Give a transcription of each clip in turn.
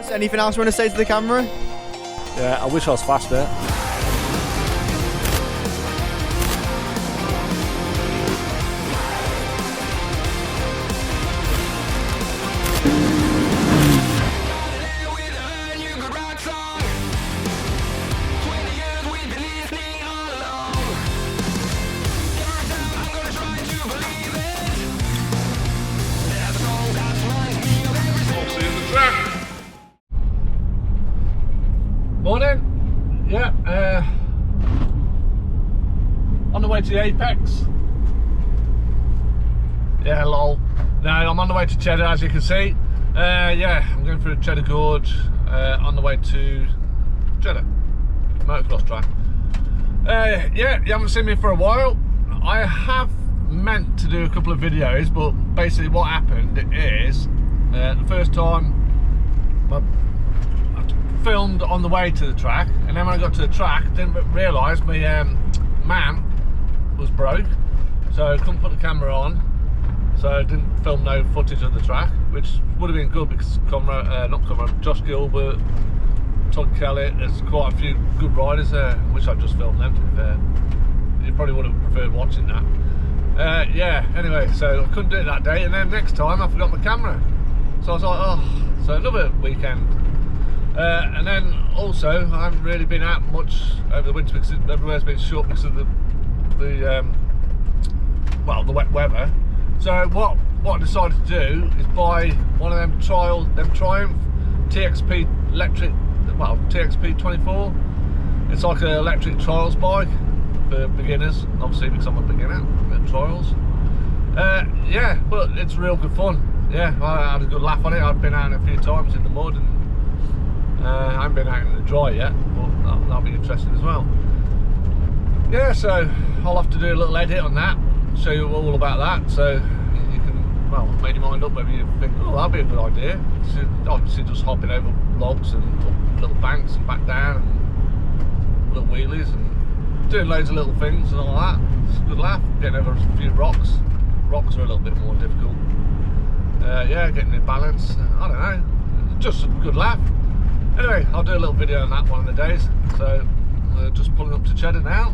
Is there anything else you want to say to the camera? Yeah, I wish I was faster. Morning. Yeah, on the way to the Apex. Yeah, lol. No, I'm on the way to Cheddar, as you can see. Yeah, I'm going through Cheddar Gorge on the way to Cheddar Motocross track. Yeah, you haven't seen me for a while. I have meant to do a couple of videos, but basically what happened is the first time I filmed on the way to the track, and then when I got to the track, didn't realise my man was broke, so I couldn't put the camera on, so I didn't film no footage of the track, which would have been good because Josh Gilbert, Todd Kellett, there's quite a few good riders there. I wish I'd just filmed them, to be fair. You probably would have preferred watching that. Yeah, anyway, so I couldn't do it that day, and then next time I forgot my camera, so I was like, oh, so another weekend. And then also I haven't really been out much over the winter because everywhere's been shut because of the wet weather. So what I decided to do is buy one of them Triumph TXP electric, TXP 24. It's like an electric trials bike for beginners, obviously because I'm a beginner at trials. Yeah, but it's real good fun. Yeah, I had a good laugh on it. I've been out a few times in the mud, and I haven't been out in the dry yet, but that'll be interesting as well. Yeah, so I'll have to do a little edit on that, show you all about that, so you can, well, make your mind up whether you think, oh, that'll be a good idea. So obviously just hopping over logs and up little banks and back down and little wheelies and doing loads of little things and all that. It's a good laugh. Getting over a few rocks. Rocks are a little bit more difficult. Yeah, getting in balance. I don't know, just a good laugh. Anyway, I'll do a little video on that one of the days. So we're just pulling up to Cheddar now.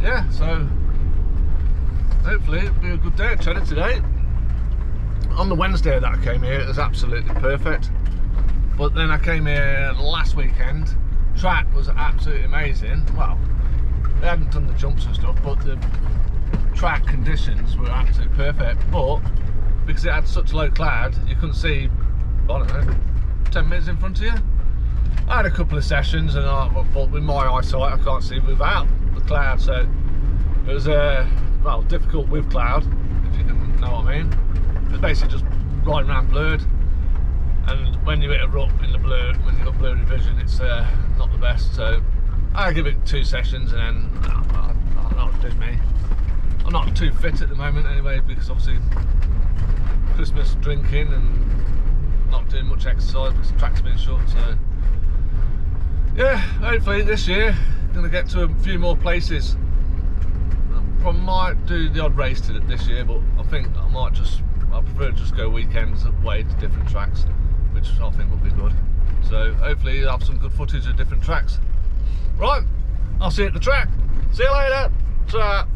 Yeah, so hopefully it'll be a good day at Cheddar today. On the Wednesday that I came here, it was absolutely perfect. But then I came here last weekend. Track was absolutely amazing. Well, they hadn't done the jumps and stuff, but the track conditions were absolutely perfect. But because it had such low cloud, you couldn't see, I don't know, 10 minutes in front of you. I had a couple of sessions, and but with my eyesight, I can't see without the cloud. So it was well, difficult with cloud, if you can know what I mean. It was basically just riding around blurred. And when you hit a rut in the blur, when you've got blurry vision, it's not the best. So I give it 2 sessions, and then that did me. I'm not too fit at the moment anyway, because obviously Christmas drinking and not doing much exercise because the track's been shut. So yeah, hopefully this year I'm going to get to a few more places. I might do the odd race to it this year, but I think I prefer to just go weekends away to different tracks, which I think will be good. So hopefully you'll have some good footage of different tracks. Right, I'll see you at the track. See you later. Ta.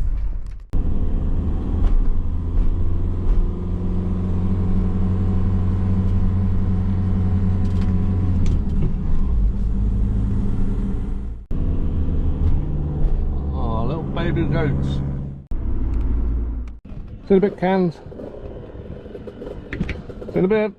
Oh, little baby goats. See you in a bit, cans. See you in a bit.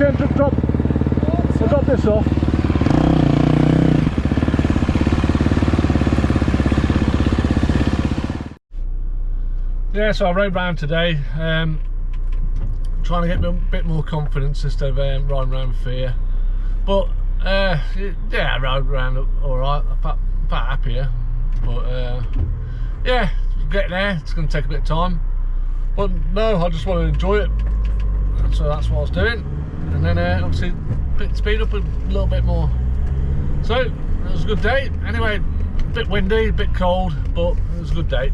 again, drop this off. Yeah, so I rode round today, trying to get a bit more confidence instead of riding around with fear. But yeah, I rode around alright, I'm far happier. But yeah, getting there, it's going to take a bit of time. But no, I just want to enjoy it. So that's what I was doing. And then obviously speed up a little bit more. So it was a good day. Anyway, a bit windy, a bit cold, but it was a good day.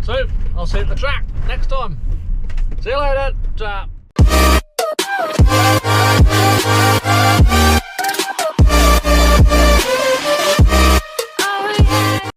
So I'll see you at the track next time. See you later. Ta.